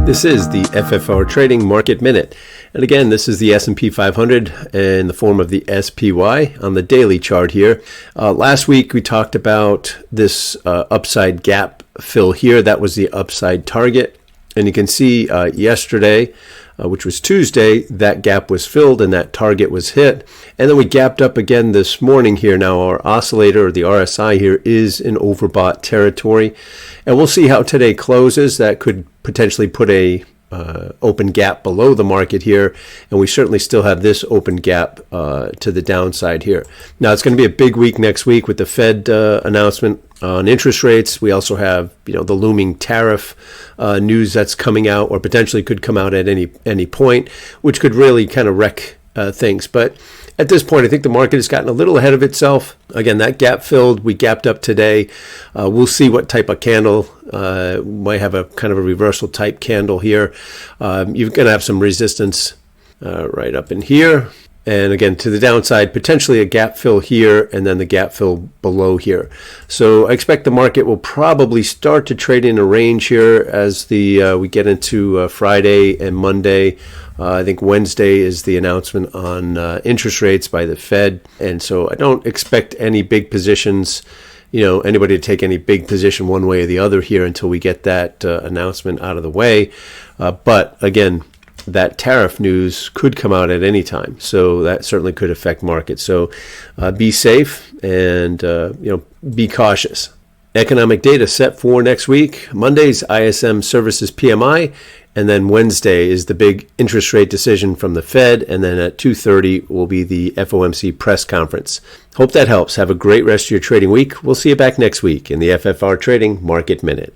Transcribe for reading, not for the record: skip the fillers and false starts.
This is the FFR Trading Market Minute. And again, this is the S&P 500 in the form of the SPY on the daily chart here. Last week, we talked about this upside gap fill here. That was the upside target. And you can see yesterday, which was Tuesday, that gap was filled and that target was hit. And then we gapped up again this morning here. Now our oscillator, or the RSI here, is in overbought territory. And we'll see how today closes. That could potentially put a open gap below the market here. And we certainly still have this open gap to the downside here. Now it's going to be a big week next week with the Fed announcement on interest rates. We also have, the looming tariff news that's coming out, or potentially could come out at any point, which could really kind of wreck things. But at this point, I think the market has gotten a little ahead of itself. Again, that gap filled. We gapped up today. We'll see what type of candle. Might have a kind of a reversal type candle here. You're going to have some resistance right up in here. And again, to the downside, potentially a gap fill here and then the gap fill below here. So I expect the market will probably start to trade in a range here as we get into Friday and Monday. I think Wednesday is the announcement on interest rates by the Fed. And so I don't expect any big positions, anybody to take any big position one way or the other here until we get that announcement out of the way. But again, that tariff news could come out at any time. So that certainly could affect markets. So be safe and, be cautious. Economic data set for next week. Monday's ISM Services PMI. And then Wednesday is the big interest rate decision from the Fed. And then at 2:30 will be the FOMC press conference. Hope that helps. Have a great rest of your trading week. We'll see you back next week in the FFR Trading Market Minute.